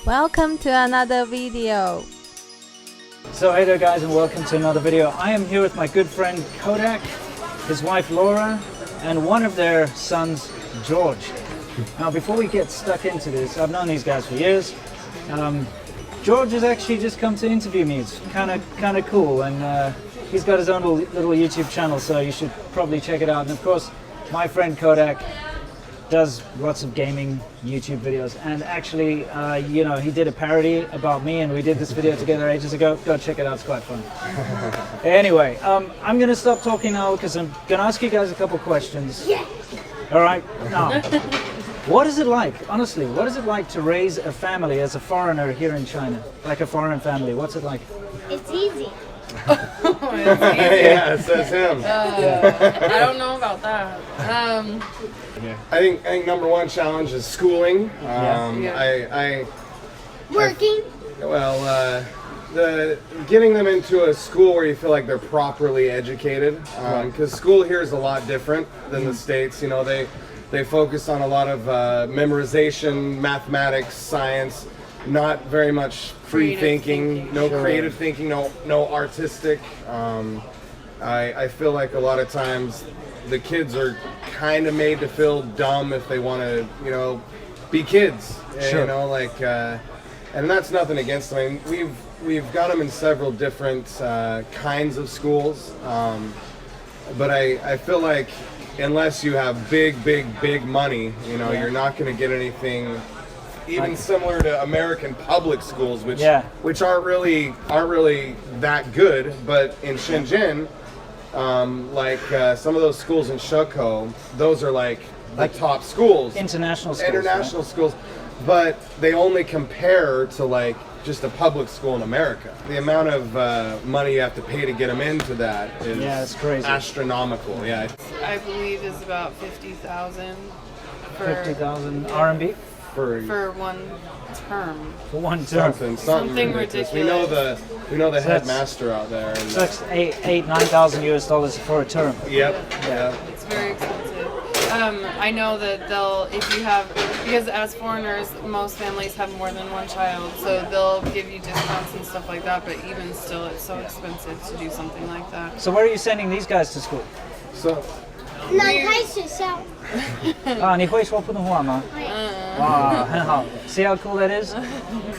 Welcome to another video. So hey there guys, and welcome to another video. I am here with my good friend Kodak, his wife Laura, and one of their sons, George. Now before we get stuck into this, I've known these guys for years. George has actually just come to interview me. It's kind of cool, and he's got his own little YouTube channel, so you should probably check it out. And of course, my friend Kodak does lots of gaming YouTube videos, and actually, he did a parody about me, and we did this video together ages ago. Go check it out; it's quite fun. Anyway, I'm gonna stop talking now because I'm gonna ask you guys a couple questions. Yeah. All right. Now, what is it like, honestly? What is it like to raise a family as a foreigner here in China, like a foreign family? What's it like? It's easy. Yeah, it says him. I don't know about that. I think number one challenge is schooling. Working. The getting them into a school where you feel like they're properly educated, because school here is a lot different than the States. You know, they focus on a lot of memorization, mathematics, science. Not very much free thinking, no creative thinking, no artistic. I feel like a lot of times the kids are kind of made to feel dumb if they want to, be kids. Sure. And that's nothing against them. I mean, we've got them in several different kinds of schools, but I feel like unless you have big money, you're not going to get anything. Even similar to American public schools, which aren't really that good, but in Shenzhen, some of those schools in Sheko, those are like top schools, International schools, but they only compare to just a public school in America. The amount of money you have to pay to get them into that is it's crazy, astronomical. Yeah, I believe is about 50,000 50,000 RMB for one term. for one term. Something ridiculous. We know the So headmaster out there. And, So that's $9,000 US for a term. Yep. It's very expensive. I know that because as foreigners, most families have more than one child, so they'll give you discounts and stuff like that, but even still, it's so expensive to do something like that. So where are you sending these guys to school? So 南开学校。你会说普通话吗？哇，很好。See how cool that is?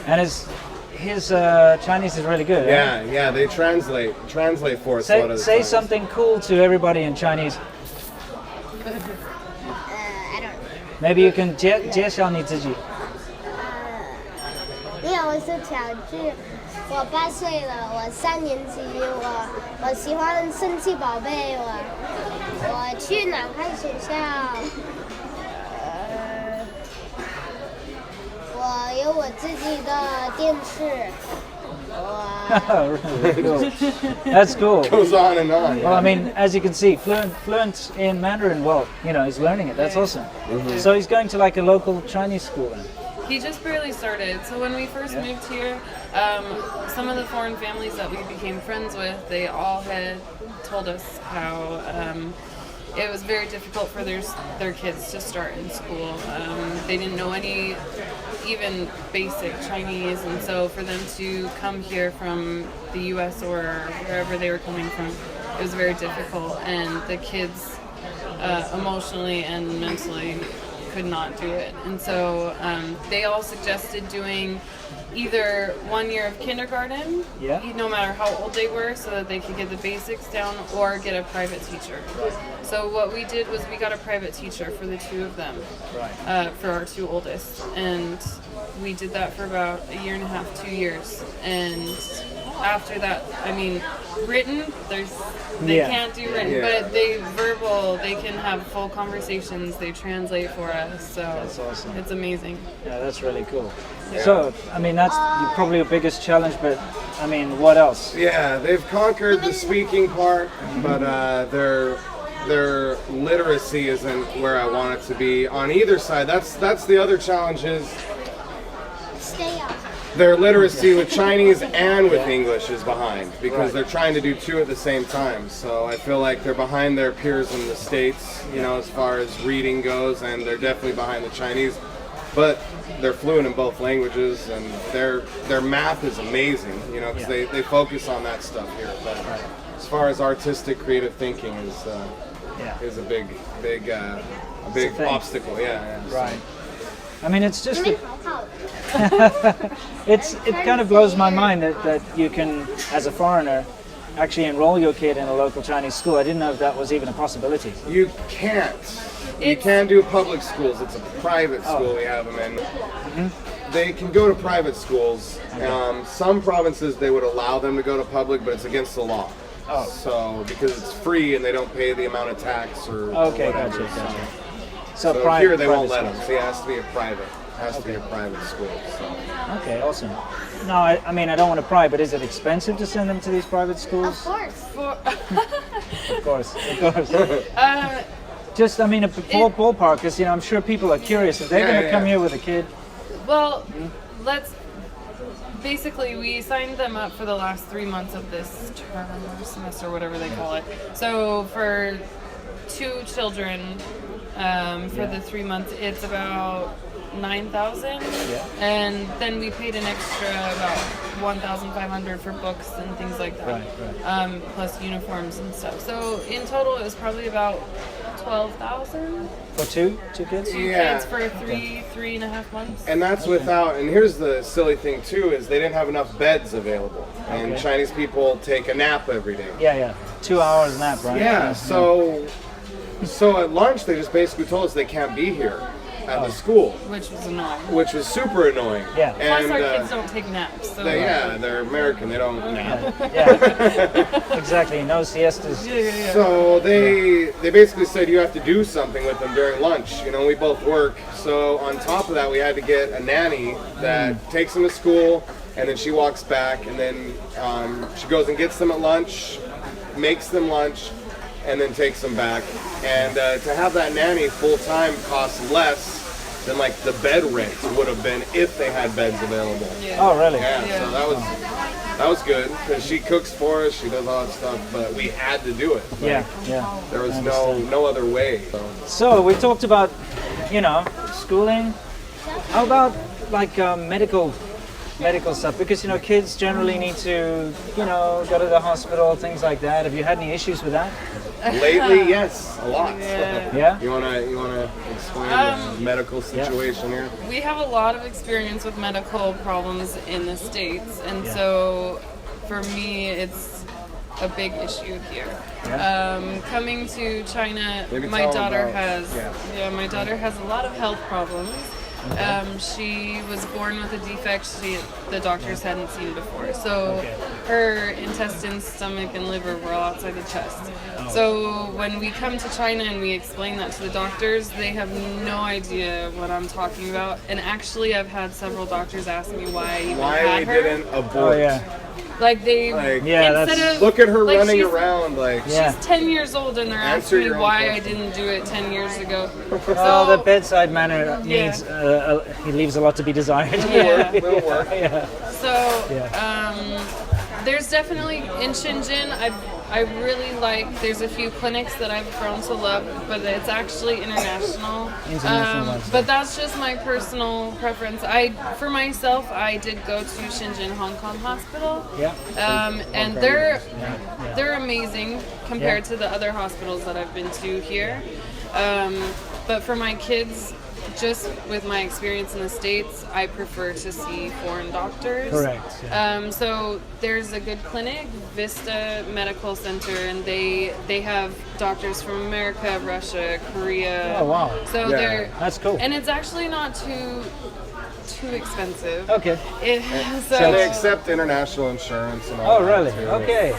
And his Chinese is really good. yeah, they translate for us. a lot of the Say times. something cool to everybody in Chinese. I don't know. Maybe you can 介绍你自己。你好，我是乔治，我8岁了，我3年级，我喜欢神奇宝贝，我去南开学校，我有我自己的电视，Really cool. That's cool. Goes on and on. Well, I mean, as you can see, fluent in Mandarin. Well, he's learning it. That's awesome. So he's going to like a local Chinese school then. He just barely started. So when we first moved here, some of the foreign families that we became friends with, they all had told us how it was very difficult for their kids to start in school. They didn't know any even basic Chinese, and so for them to come here from the U.S. or wherever they were coming from, it was very difficult, and the kids emotionally and mentally could not do it. And so they all suggested doing either 1 year of kindergarten, no matter how old they were, so that they could get the basics down, or get a private teacher. So what we did was we got a private teacher for the two of them, for our two oldest, and we did that for about 1.5 years, 2 years, and after that, I mean, written, they can't do written, but they can have full conversations, they translate for us, so That's awesome. It's amazing. Yeah, that's really cool. So, I mean, that's probably your biggest challenge, but I mean, what else? Yeah, they've conquered the speaking part, but their literacy isn't where I want it to be on either side. That's the other challenge is stay out. their literacy with Chinese and with English is behind because they're trying to do two at the same time. So I feel like they're behind their peers in the States, as far as reading goes, and they're definitely behind the Chinese. but they're fluent in both languages, and their math is amazing, you know, because they focus on that stuff here. But as far as artistic, creative thinking is a big obstacle. Yeah. Right. I mean, it's just Really? it kind of blows my mind that you can, as a foreigner, actually enroll your kid in a local Chinese school. I didn't know if that was even a possibility. You can't. You can do public schools. It's a private school we have them in. They can go to private schools. Some provinces, they would allow them to go to public, but it's against the law. Oh. So, because it's free and they don't pay the amount of tax or Okay, whatever. gotcha. So private, here they won't let private them. So it has to be a private. Be a private school. So. Okay, awesome. No, I mean, I don't want to pry, but is it expensive to send them to these private Of schools? course. Of course. Just, I mean, a ballpark, because, you know, I'm sure people are curious. If they're going to come here with a kid. Well, basically, we signed them up for the last 3 months of this term or semester, whatever they call it. So for 2 children, for the 3 months, it's about 9,000, and then we paid an extra about 1,500 for books and things like that, plus uniforms and stuff. So in total, it was probably about 12,000 For two kids? kids for 3.5 months. And that's without, and here's the silly thing too, is they didn't have enough beds available. And Chinese people take a nap every day. Yeah. 2 hours nap, right? Yeah, so at lunch they just basically told us they can't be here at the school. Which was annoying. Which was super annoying. Yeah. Plus And, our kids don't take naps. So they're American, they don't nap. Yeah. Exactly, no siestas. So they basically said you have to do something with them during lunch. You know, we both work. So on top of that, we had to get a nanny that takes them to school, and then she walks back, and then she goes and gets them at lunch, makes them lunch, and then takes them back. And to have that nanny full time costs less than like the bed rent would have been if they had beds available. Oh, really? Yeah, so that was good because she cooks for us, she does all that stuff, but we had to do it. Like, there was no other way. So we talked about, you know, schooling. How about like medical stuff? Because, you know, kids generally need to, you know, go to the hospital, things like that. Have you had any issues with that? Lately, yes, a lot. Yeah. You wanna explain the medical situation here? We have a lot of experience with medical problems in the States, and so for me, it's a big issue here. Coming to China, my daughter has a lot of health problems. She was born with a defect the doctors hadn't seen before. So her intestines, stomach, and liver were all outside the chest. So when we come to China and we explain that to the doctors, they have no idea what I'm talking about. And actually, I've had several doctors ask me why I even had her. Didn't abort. Like they, instead of look at her like running around like she's 10 years old and they're asking me why I didn't do it 10 years ago. So the bedside manner needs he leaves a lot to be desired. It'll work. So there's definitely in Shenzhen, I really like. There's a few clinics that I've grown to love, but it's actually international. But that's just my personal preference. For myself, I did go to Shenzhen Hong Kong Hospital. And they're amazing compared to the other hospitals that I've been to here. But for my kids, just with my experience in the States, I prefer to see foreign doctors. Correct. So there's a good clinic, Vista Medical Center, and they have doctors from America, Russia, Korea. Oh, wow. So that's cool. And it's actually not too expensive. Okay. So they accept international insurance and all Oh, that really? too. Okay.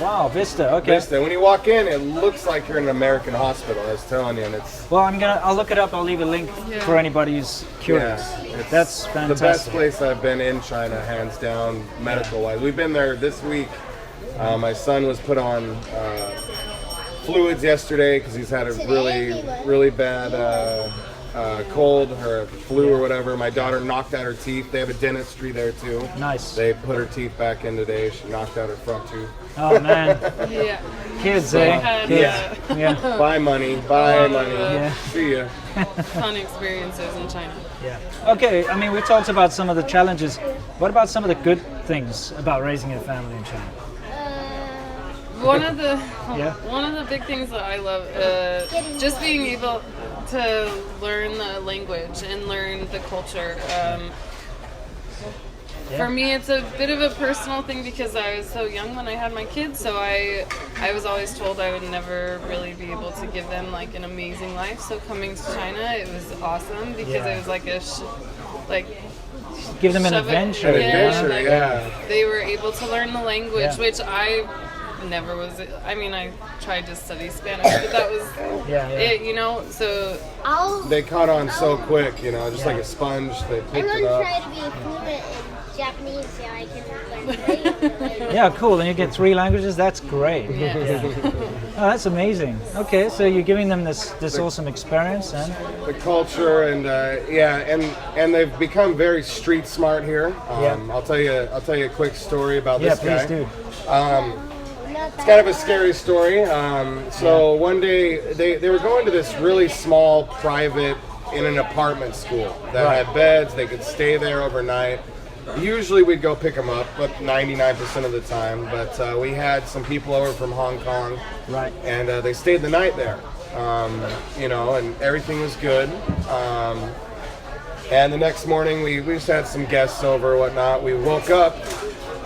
Wow, Vista. Okay. Vista. When you walk in, it looks like you're in an American hospital. I was telling you, and it's Well, I'll look it up. I'll leave a link for anybody who's curious. it's That's fantastic. the best place I've been in China, hands down, medical-wise. We've been there this week. My son was put on fluids yesterday because he's had a really bad cold or flu or whatever. My daughter knocked out her teeth. They have a dentistry there too. Nice. They put her teeth back in today. She knocked out her front tooth. Oh man. Yeah. Kids, We eh? had Kids. Yeah. Buy money. Buy money. Yeah. See ya. fun experiences in China. Yeah. Okay, I mean, we talked about some of the challenges. What about some of the good things about raising a family in China? One of the Yeah. one of the big things that I love, just being able to learn the language and learn the culture. For me, it's a bit of a personal thing because I was so young when I had my kids, so I was always told I would never really be able to give them like an amazing life. So coming to China, it was awesome because it was like Give them an shove it- adventure. An adventure, like, yeah. They were able to learn the language, Yeah. which I never was. I mean, I tried to study Spanish, but that was it, you know. So They caught on so quick, you know, just like a sponge. They I'm picked it gonna up. try to be fluent in Japanese so I can learn. Yeah, cool. Then you get 3 languages. That's great. yeah. Oh, that's amazing. Okay, so you're giving them this awesome experience, and The culture and and they've become very street smart here. I'll tell you a quick story about yeah, this please guy. do. It's kind of a scary story. So one day they were going to this really small private in an apartment school that Right. had beds. They could stay there overnight. Usually we'd go pick them up, but 99% of the time. But we had some people over from Hong Kong, Right. and they stayed the night there. You know, and everything was good. And the next morning we just had some guests over and whatnot. We woke up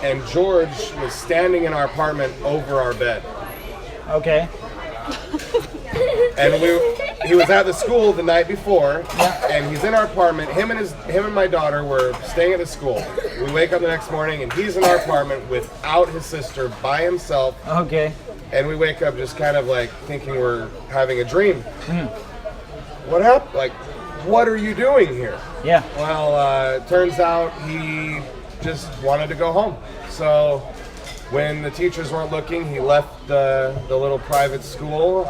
and George was standing in our apartment over our bed. Okay. And he was at the school the night before, and he's in our apartment. Him and my daughter were staying at the school. We wake up the next morning and he's in our apartment without his sister, by himself. Okay. And we wake up just kind of like thinking we're having a dream. What happened? Like, what are you doing here? Yeah. Well, turns out he just wanted to go home. So when the teachers weren't looking, he left the little private school,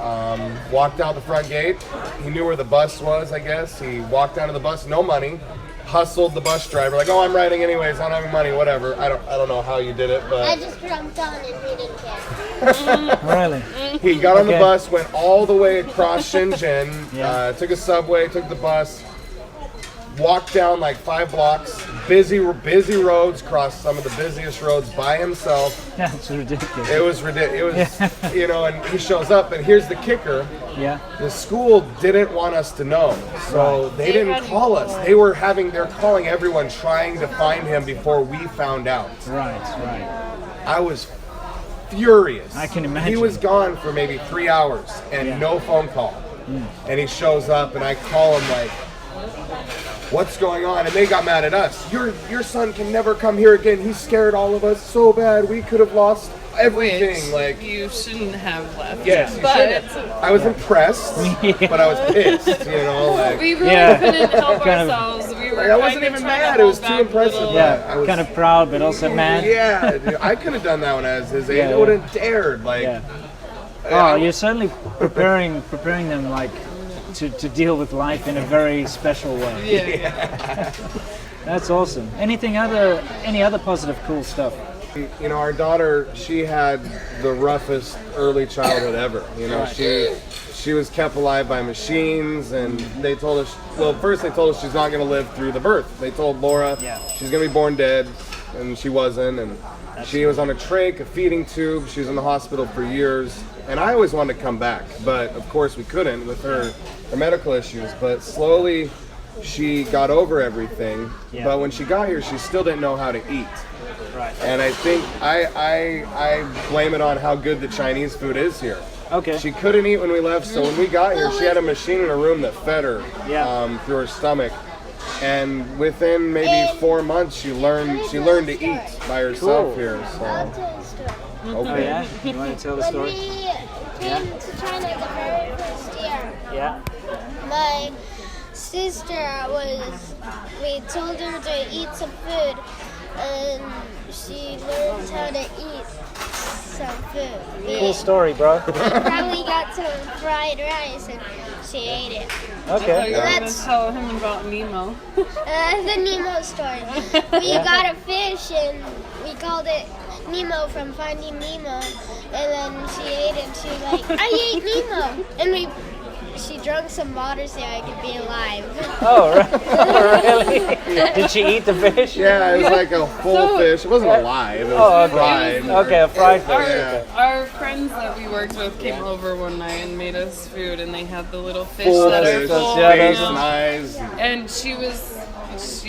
walked out the front gate. He knew where the bus was, I guess. He walked down to the bus, no money, hustled the bus driver, like, oh, I'm riding anyways, I don't have any money, whatever. I don't know how you did it, I but just jumped on and he didn't care. Really? he got on the Okay. bus, went all the way across Shenzhen, Yeah. took a subway, took the bus, walked down like 5 blocks, busy roads, crossed some of the busiest roads by himself. That's ridiculous. It was ridiculous. It was, you know, and he shows up, and here's the kicker. Yeah. The school didn't want us to know, so they didn't call us. They're calling everyone, trying to find him before we found out. Right. I was furious. I can imagine. He was gone for maybe 3 hours and no phone call. And he shows up, and I call him like, what's going on? And they got mad at us. Your son can never come here again. He scared all of us so bad. We could have lost everything. Which Like, you shouldn't have left. yes, you but shouldn't. I was impressed, but I was pissed. You know, like, we really Yeah. couldn't help Kind of- ourselves. We were. like, I wasn't kind of even trying to mad. It was hold too back impressive. little- Yeah. I was- Kind of proud, but also mad. yeah, dude, I could have done that when I was his age. Yeah, I wouldn't have dared. Like, Yeah. Oh, you're certainly preparing them like to deal with life in a very special way. Yeah. That's awesome. Any other positive, cool stuff? you know, our daughter, she had the roughest early childhood ever. You know, she was kept alive by machines, and they told us, well, first they told us she's not going to live through the birth. They told Laura she's going to be born dead, and she wasn't, and she was on a trach, a feeding tube. She was in the hospital for years, and I always wanted to come back, but of course we couldn't with her medical issues. But slowly she got over everything, but when she got here, she still didn't know how to eat. Right. And I think I blame it on how good the Chinese food is here. Okay. She couldn't eat when we left, so when we got here, she had a machine in her room that fed her through her stomach. And within maybe 4 months, she learned to eat by herself here. I'll So tell a story. Oh yeah. You want to tell the When story? we came to China the very first year, Yeah. my sister we told her to eat some food, and she learned how to eat. some food. Cool story, bro. Probably got some fried rice and she ate it. Okay. You're gonna That's- tell him about Nemo. The Nemo story. We got a fish and we called it Nemo from Finding Nemo. And then she ate it and she was like, I ate Nemo. And she drank some water so I could be alive. Oh, really? Did she eat the fish? Yeah, it was like a full fish. It wasn't alive. It was Oh, okay. fried. Okay, a fried fish. Our friends that we worked with came over one night and made us food, and they had the little fish Full that fish, are full. yeah, face, those ones. eyes. And she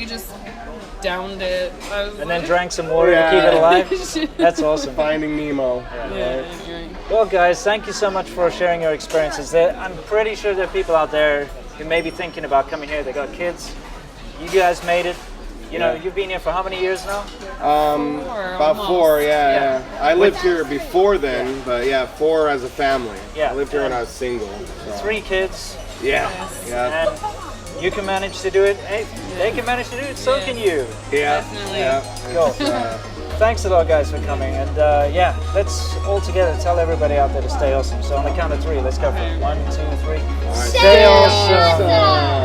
just downed it. I was And then like, drank some water to keep it alive? That's awesome. Finding Nemo. Yeah, you're right. Well, guys, thank you so much for sharing your experiences. I'm pretty sure there are people out there who may be thinking about coming here. They got kids. You guys made it. You know, you've been here for how many years now? About almost. 4, yeah. I lived here before then, but yeah, 4 as a family. Yeah. I lived here when I was single. So. 3 kids. Yeah. Yeah. And you can manage to do it. Hey, they can manage to do it, so can you. Yeah. Definitely. Yeah. Cool. It's, Thanks a lot, guys, for coming. And yeah, let's all together tell everybody out there to stay awesome. So on the count of 3, let's go for it. 1, 2, 3. Stay awesome. awesome.